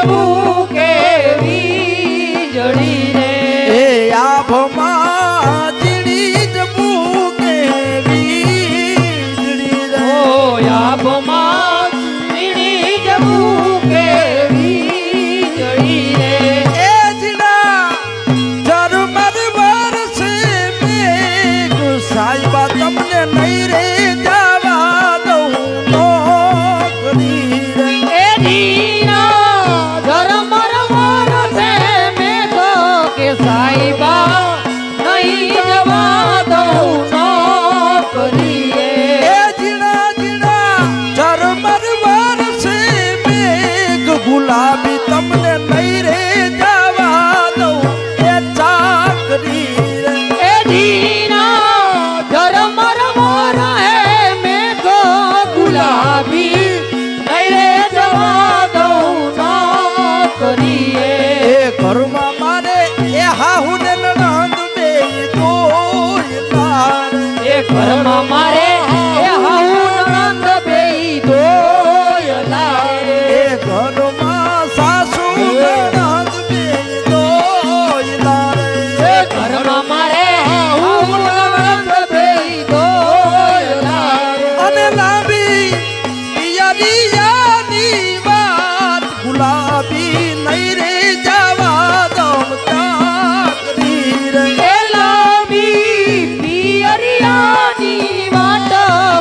જવું કેવી જડી રે એ આભમાં ચીડી જવું કેવી જડી રે ઓ આભમાં ચીડી જવું કેવી જડી રે એ જીડા ઝરમર વરસે મેઘ સાહેબા તમને નહીં રે જવા દઉં નોકરી રે એ દીના ધર્મર વરસે મેઘ કે સાઈબા નહીં જવા દઉં નોકરીએ એ જીડા જીડા ઝરમર વરસે મેઘ ગુલાબી તમને નહીં રે જવા દઉં એ ચાકરી રે એ દીના ધર્મર વરસે મેઘ ગુલાબી નહીં રે જવા દઉં નોકરીએ એ ઘરમાં મારે એ હાહુ ને નણંદ બે દોયલા એ ઘરમાં મારે એ હાહુ નણંદ બેય દોયલા એ ઘરમાં સાસુ નણંદ બે દોયલા એ ઘરમાં મારે હાહુ નણંદ બેય દોયલા અને લાંબી પિયરિયાની વાત ગુલાબી નહીં રે જવા દઉં ચાકરી રે એ લાંબી પિયરિયાની વાટ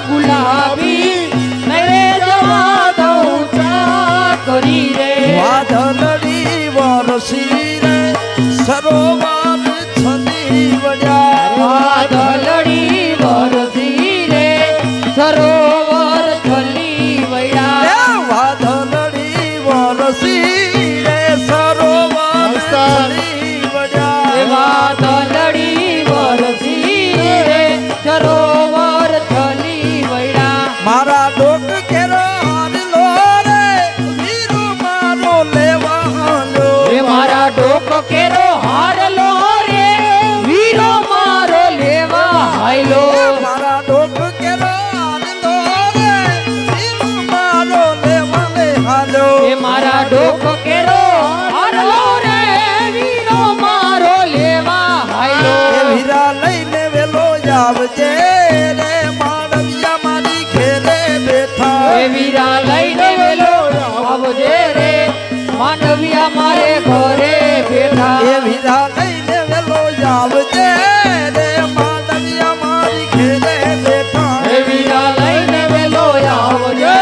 ગુલાબી નહીં રે જવા દઉં ચાકરી રે વાદળડી વરસી રે સરોવર છલી વળ્યા વાદળડી વરસી રે સરોવર છલી વળ્યા એ વાદળડી વરસી રે સરોવર છલી એ વળ્યા વાદળડી વરસી રે સરોવર છલી વળ્યા મારા ડોક કેરો હારલો રે વીરો મારો લેવા હાલો એ મારા ડોક કેરો હારલો રે વીરો મારો લેવા હાયલો મારા ડોક કેરો હારલો રે વીરો મારો લેવા લે હાલો એ મારા ડોક કેરો હારલો રે વીરો મારો લેવા હાયલો એ વીરા લઈને વેલો આવજે રે માળવિયા મારી ઘેરે બેઠા એ વીરા લઈને વેલો આવજે રે માંડવિયા મારે ઘરે બેઠા એ વીરા લઈને વેલો આવજે રે માળવિયા મારી ઘેરે બેઠા એ વીરા લઈને વેલો આવજે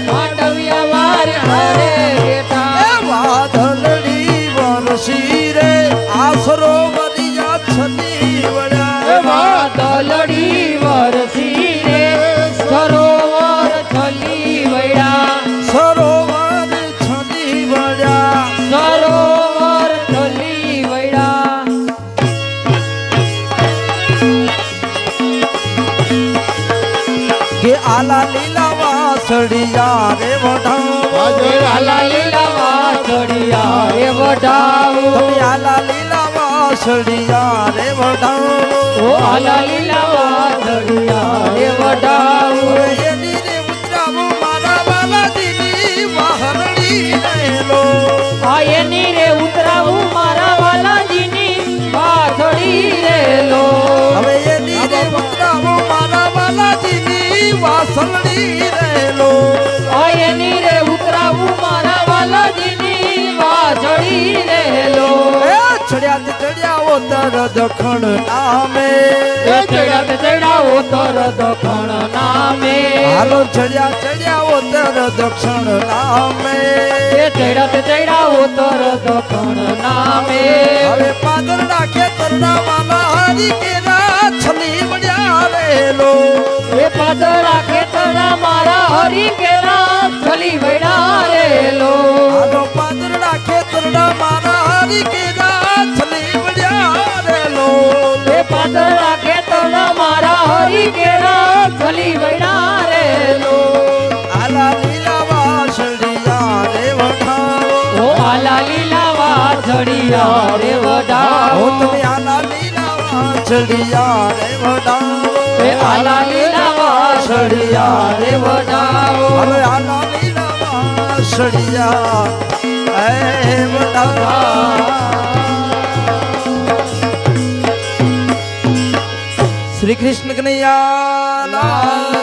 માંડવિયા મારે ઘરે બેઠા એ વાદળડી વરસી રે આસરો વરિયા છલી એ વળ્યા વાદળડી વરસી રે સરોવર છલી વળ્યા સરોવર છલી વળ્યા સરોવર છલી વળ્યા કે આલા લીલા વાસળિયા રે વઢાવો આલા લીલા વાછડિયા રે વઢાવો તમે આલા લીલા વાસળિયા રે વઢાવો ઓ આલા લીલા વાછડિયા રે વઢાવો એની રે ઉતરાવો મારા બાલાજીની વાહરણી રહેલો આ એની રે ઉતરાવું મારા વાલાજીની વાછડી રેલો હવે એની રે ઉતરાવો મારા બાલાજીની વાસળણી રહેલો આ એની રે ઉતરાવું મારા વાલાજીની વાછડી રેલો એ ચડ્યા તે ચડ્યા ઓતર દખણ નામે એ ચડ્યા તે ચડ્યા ઓતર દખણ નામે હાલો ચડ્યા ચડ્યા ઓતર દક્ષિણ નામે એ ચડ્યા તે ચડ્યા ઓતર દખણ નામે હવે પાદરના ખેતરના વાલા હરી કેરા છલી વળ્યા રેલો એ પાદરા ખેતરના મારા હરી કેરા છલી વડા રેલો હાલો પાદરના ખેતરના મારા હરી કેરા છલી વળ્યા રેલો એ પાદરા ખેતરના મારા હરી કેરા છલી વડા રેલો આલા લીલા વાસળિયા રે વઢાવો ઓ આલા લીલા વાછડિયા રે હો વડાવો તમે આલા લીલા વાસળિયા રે વઢાવો એ આલા લીલા વાછડિયા રે વડાવો હવે આલા લીલા વાસળિયા હે વડાભા શ્રી કૃષ્ણ કનૈયા લાલ